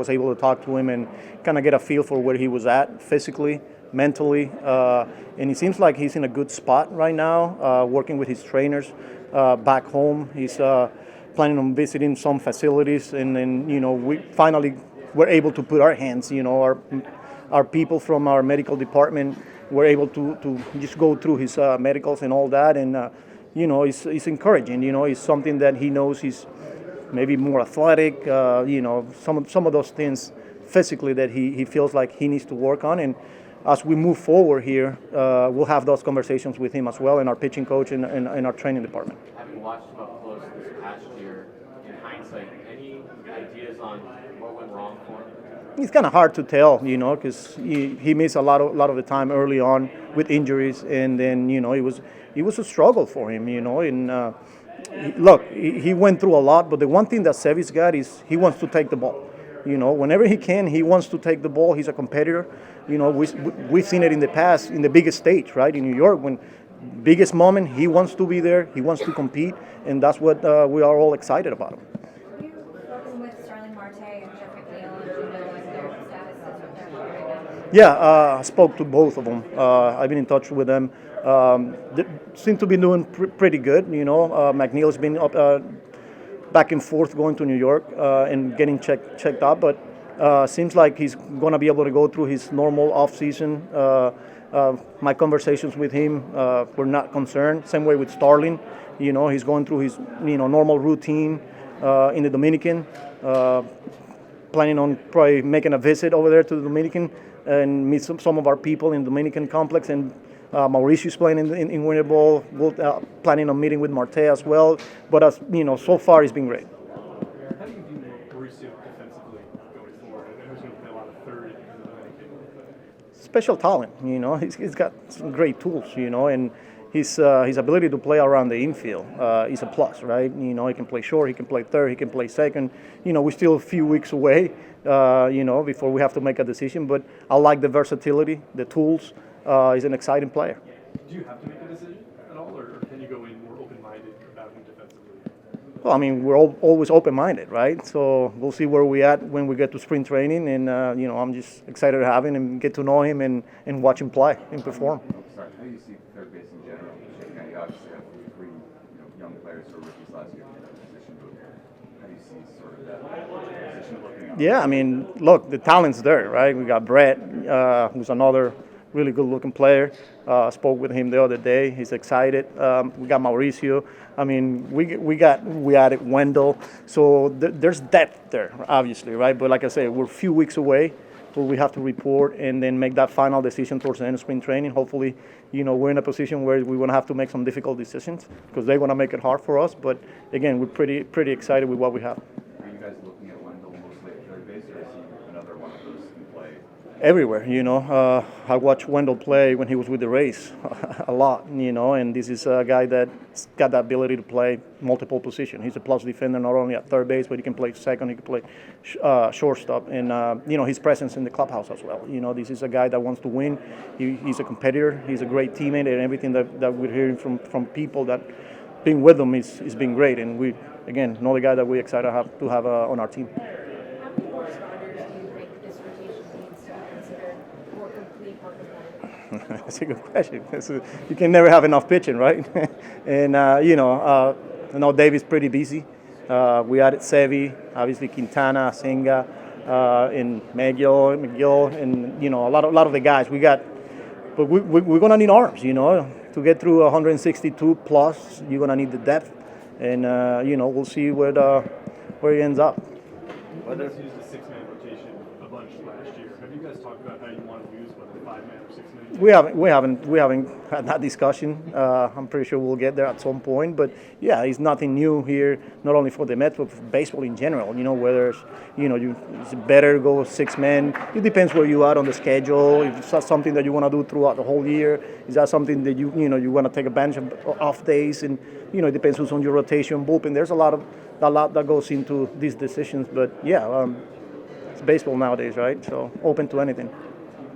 was able to talk to him and kind of get a feel for where he was at physically, mentally, and it seems like he's in a good spot right now, working with his trainers back home. He's planning on visiting some facilities, and then we finally were able to put our hands, our people from our medical department were able to just go through his medicals and all that, and it's encouraging. It's something that he knows he's maybe more athletic, some of those things physically that he feels like he needs to work on. And as we move forward here, we'll have those conversations with him as well, and our pitching coach and our training department. Having watched him up close this past year, in hindsight, any ideas on what went wrong for him? It's kind of hard to tell, because he missed a lot of the time early on with injuries, and then it was a struggle for him, and look, he went through a lot, but the one thing that Sevy's got is he wants to take the ball. Whenever he can, he wants to take the ball. He's a competitor. We've seen it in the past in the biggest stage, right, in New York, when biggest moment, he wants to be there, he wants to compete, and that's what we are all excited about him. Yeah, I spoke to both of them. I've been in touch with them. They seem to be doing pretty good. McNeil's been up, back and forth going to New York and getting checked out, but seems like he's going to be able to go through his normal off season. My conversations with him were not concerned. Same way with Starling. He's going through his normal routine in the Dominican. Planning on probably making a visit over there to the Dominican and meet some of our people in the Dominican complex. And Mauricio's playing in winter ball. We'll, planning on meeting with Marte as well. But as so far it's been great. How do you view Mauricio defensively going forward? I know he's going to play a lot of third in the Dominican. Special talent, he's got some great tools, and his ability to play around the infield is a plus, right? He can play short, he can play third, he can play second. We're still a few weeks away, before we have to make a decision. But I like the versatility, the tools. He's an exciting player. Do you have to make a decision at all, or can you go in more open-minded about him defensively? Well, I mean, we're always open-minded, right? So we'll see where we're at when we get to spring training, and I'm just excited to have him and get to know him and watch him play and perform. Sorry, how do you see third base in general? You obviously have three young players who were rookies last year in that position, but how do you see sort of that position looking up? Yeah, I mean, look, the talent's there, right? We got Brett, who's another really good-looking player. Spoke with him the other day. He's excited. We got Mauricio. I mean, we added Wendell. So there's depth there, obviously, right? But like I said, we're a few weeks away, so we have to report and then make that final decision towards the end of spring training. Hopefully, we're in a position where we won't have to make some difficult decisions because they're going to make it hard for us. But again, we're pretty excited with what we have. Are you guys looking at Wendell mostly at third base, or is he another one of those who play? Everywhere, I watched Wendell play when he was with the Rays a lot, and this is a guy that's got the ability to play multiple positions. He's a plus defender not only at third base, but he can play second, he can play shortstop, and, his presence in the clubhouse as well. This is a guy that wants to win. He's a competitor. He's a great teammate, and everything that we're hearing from people that being with him is been great. And we, again, another guy that we're excited to have on our team. That's a good question. You can never have enough pitching, right? And, I know David's pretty busy. We added Sevy, obviously Quintana, Senga, and McGill, and, a lot of the guys we got. But we're going to need arms, to get through 162 plus, you're going to need the depth. And, we'll see where he ends up. You guys used a six-man rotation a bunch last year. Have you guys talked about how you want to use whether five-man or six-man? We haven't had that discussion. I'm pretty sure we'll get there at some point. But yeah, it's nothing new here. Not only for the Mets, but for baseball in general. Whether it's better to go 6 men. It depends where you are on the schedule. If that's something that you want to do throughout the whole year, is that something that you want to take advantage of off days? And it depends who's on your rotation, bullpen. There's a lot that goes into these decisions. But yeah, it's baseball nowadays, right? So open to anything.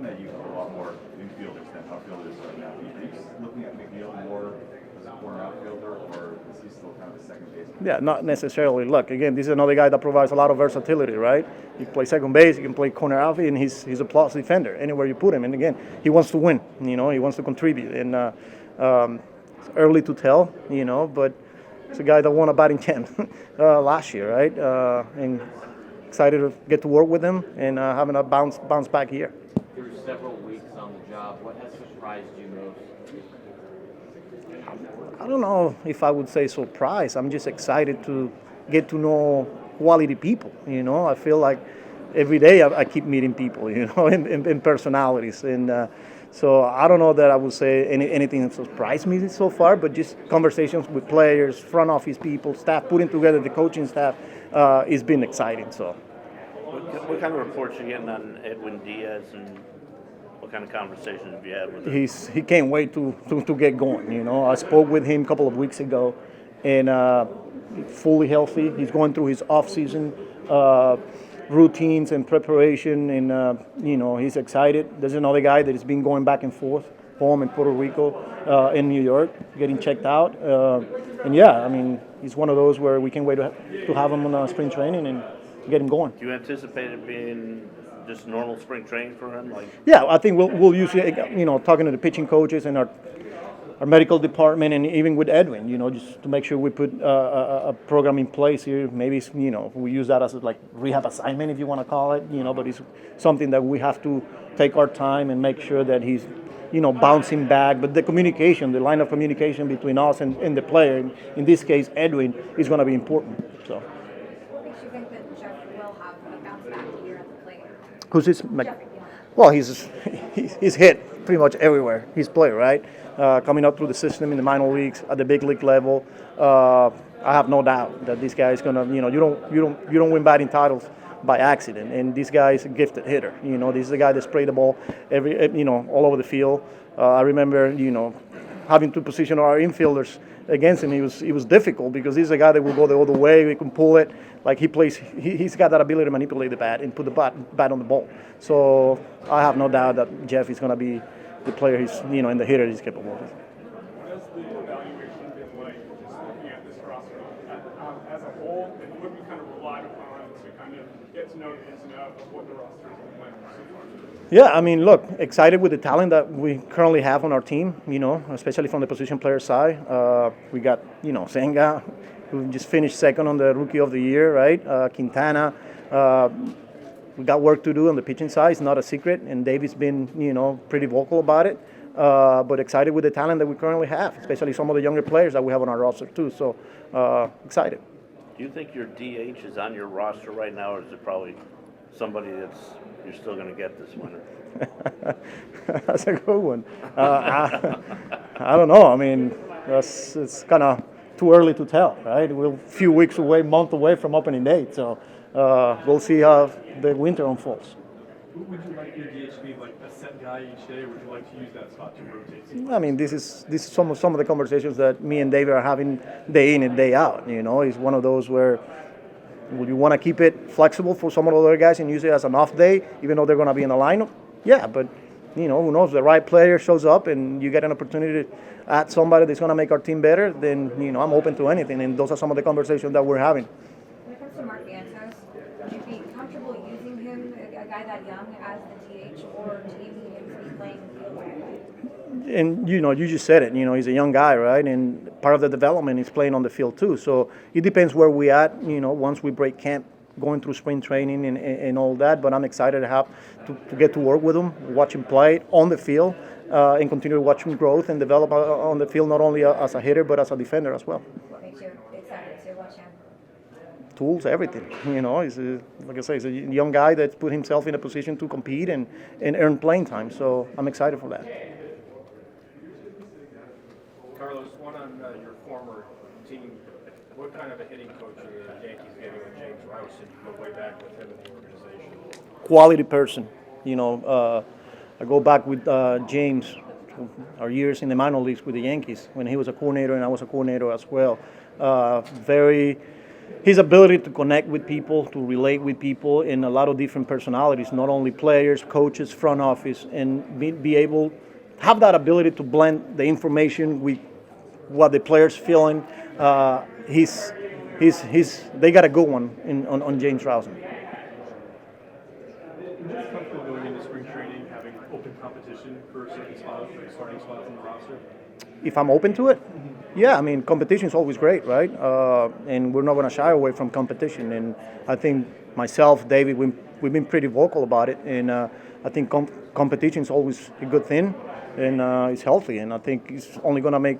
That you have a lot more infielders than outfielders right now. Are you just looking at McNeil more as a corner outfielder, or is he still kind of the second base? Yeah, not necessarily. Look, again, this is another guy that provides a lot of versatility, right? He can play second base, he can play corner outfield, and he's a plus defender anywhere you put him. And again, he wants to win. He wants to contribute. And it's early to tell, but it's a guy that won a batting champ last year, right? And excited to get to work with him and having a bounce back year. Through several weeks on the job, what has surprised you most? I don't know if I would say surprise. I'm just excited to get to know quality people. I feel like every day I keep meeting people, and personalities. And so I don't know that I would say anything that surprised me so far, but just conversations with players, front office people, staff, putting together the coaching staff, it's been exciting. So. What kind of reports are you getting on Edwin Diaz, and what kind of conversations have you had with him? He can't wait to get going. I spoke with him a couple of weeks ago, and fully healthy. He's going through his off-season routines and preparation, and he's excited. There's another guy that has been going back and forth, home in Puerto Rico, in New York, getting checked out. And yeah, I mean, he's one of those where we can't wait to have him on spring training and get him going. Do you anticipate it being just normal spring training for him? Yeah, I think we'll use it, talking to the pitching coaches and our medical department, and even with Edwin, just to make sure we put a program in place here. Maybe, we use that as like rehab assignment, if you want to call it, but it's something that we have to take our time and make sure that he's, bouncing back. But the communication, the line of communication between us and the player, in this case, Edwin, is going to be important. So. What makes you think that Jeff will have a bounce back year at the plate? Who's his? Jeffrey, Well, he's hit pretty much everywhere he's played, right? Coming up through the system in the minor leagues, at the big league level, I have no doubt that this guy is gonna. You don't win batting titles by accident, and this guy is a gifted hitter. This is a guy that sprayed the ball all over the field. I remember, having to position our infielders against him. It was difficult because he's a guy that will go the other way. We can pull it. Like he plays, he's got that ability to manipulate the bat and put the bat on the ball. So I have no doubt that Jeff is going to be the player he's, and the hitter he's capable of. What has the evaluation been like, just looking at this roster as a whole, and what have you kind of relied upon to kind of get to know the ins and outs of what the roster has been like so far? Yeah, I mean, look, excited with the talent that we currently have on our team, especially from the position player side. We got, Senga, who just finished second on the Rookie of the Year, right? Quintana. We got work to do on the pitching side. It's not a secret, and David's been, pretty vocal about it. But excited with the talent that we currently have, especially some of the younger players that we have on our roster too. So excited. Do you think your DH is on your roster right now, or is it probably somebody you're still going to get this winter? That's a good one. I don't know. I mean, it's kind of too early to tell, right? We're a few weeks away, month away from opening day, so we'll see how the winter unfolds. Would you like your DH to be like a set guy each day, or would you like to use that spot to rotate? I mean, this is some of the conversations that me and David are having day in and day out. It's one of those where would you want to keep it flexible for some of the other guys and use it as an off day, even though they're going to be in the lineup? Yeah, but who knows? The right player shows up and you get an opportunity to add somebody that's going to make our team better. Then I'm open to anything, and those are some of the conversations that we're having. When it comes to Mark Vientos, would you be comfortable using him, a guy that young, as the DH, or do you need him to be playing field away? And you just said it. He's a young guy, right? And part of the development is playing on the field too. So it depends where we at. Once we break camp, going through spring training and all that. But I'm excited to get to work with him, watch him play on the field, and continue to watch him growth and develop on the field, not only as a hitter but as a defender as well. What makes you excited to watch him? Tools, everything. He's like I say, he's a young guy that's put himself in a position to compete and earn playing time. So I'm excited for that. Carlos, one on your former team. What kind of a hitting coach are the Yankees getting with James Rouse? And you go way back with him in the organization. Quality person. I go back with James, our years in the minor leagues with the Yankees when he was a coordinator and I was a coordinator as well. His ability to connect with people, to relate with people, and a lot of different personalities, not only players, coaches, front office, and be able have that ability to blend the information with what the players feeling, they got a good one on James Rosen. Would you be comfortable going into spring training having open competition for certain spots, like starting spots in the roster? If I'm open to it, yeah. I mean, competition is always great, right? And we're not going to shy away from competition. And I think myself, David, we've been pretty vocal about it. And I think competition is always a good thing, and it's healthy. And I think it's only going to make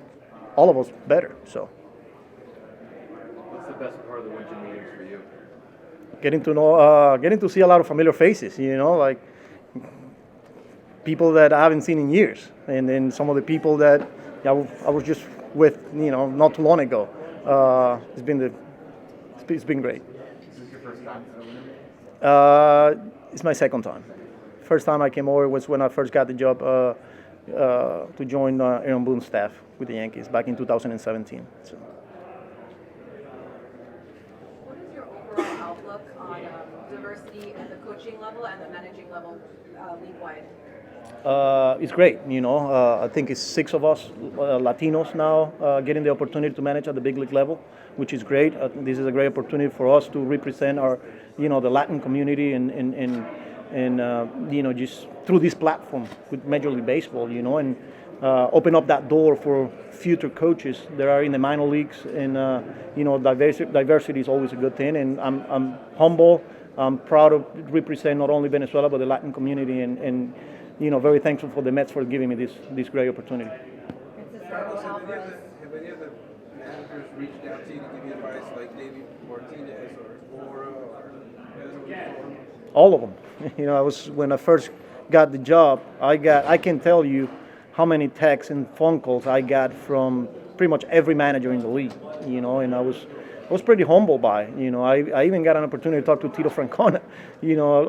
all of us better. So. What's the best part of the winter meetings for you? Getting to see a lot of familiar faces, like people that I haven't seen in years, and then some of the people that I was just with, not too long ago. It's been great. Is this your first time to the winter? It's my second time. First time I came over was when I first got the job to join Aaron Boone's staff with the Yankees back in 2017. So. What is your overall outlook on diversity at the coaching level and the managing level league-wide? It's great, I think it's 6 of us Latinos now getting the opportunity to manage at the big league level, which is great. This is a great opportunity for us to represent our, the Latin community and just through this platform with Major League Baseball, and open up that door for future coaches that are in the minor leagues. And diversity is always a good thing. And I'm humble. I'm proud to represent not only Venezuela but the Latin community, and very thankful for the Mets for giving me this great opportunity. Carlos, have any of the managers reached out to you to give you advice, like David Martinez or Laura or Pedro? All of them. When I first got the job, I can tell you how many texts and phone calls I got from pretty much every manager in the league. And I was pretty humbled by it. I even got an opportunity to talk to Tito Francona,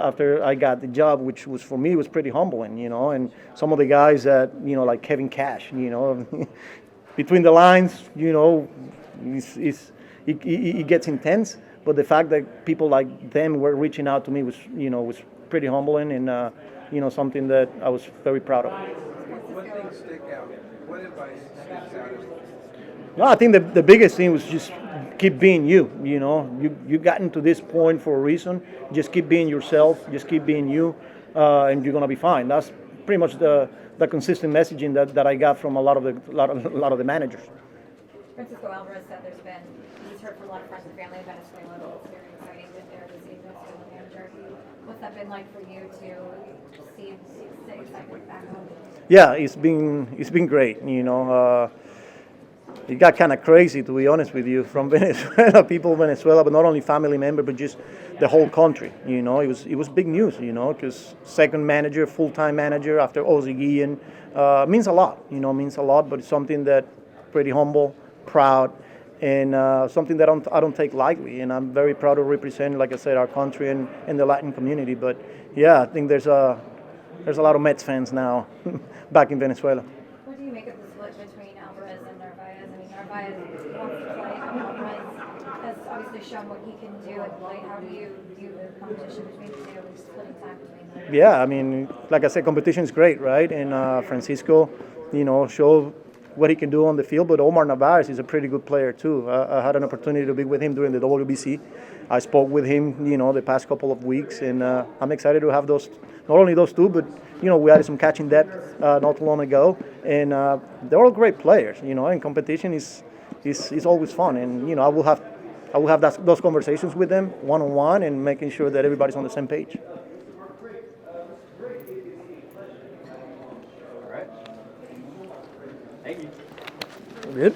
after I got the job, which was for me was pretty humbling, and some of the guys that, like Kevin Cash, between the lines, it gets intense, but the fact that people like them were reaching out to me was pretty humbling, and something that I was very proud of. What things stick out? What advice sticks out? No, I think the biggest thing was just keep being you. You gotten to this point for a reason. Just keep being yourself. Just keep being you, and you're gonna be fine. That's pretty much the consistent messaging that I got from a lot of the managers. Francisco Alvarez said he's heard from a lot of friends and family in Venezuela that it's very exciting that they're receiving this as a manager. What's that been like for you to see the excitement back home? Yeah, it's been great. It got kind of crazy, to be honest with you, from Venezuela, people in Venezuela, but not only family member, but just the whole country. It was big news. Because second manager, full-time manager after Ozzie Guillen means a lot. Means a lot, but it's something that pretty humble, proud, and something that I don't take lightly. And I'm very proud to represent, like I said, our country and the Latin community. But yeah, I think there's a lot of Mets fans now back in Venezuela. What do you make of the split between Alvarez and Narvaez? I mean, Narvaez wants to play, and Alvarez has obviously shown what he can do at play. How do you view the competition between the two and splitting time between them? Yeah, I mean, like I said, competition is great, right? And Francisco, showed what he can do on the field, but Omar Narvaez is a pretty good player too. I had an opportunity to be with him during the WBC. I spoke with him, the past couple of weeks, and I'm excited to have not only those two, but we added some catching depth not too long ago, and they're all great players, and competition is always fun, and I will have those conversations with them one-on-one and making sure that everybody's on the same page. All right. Thank you. Good.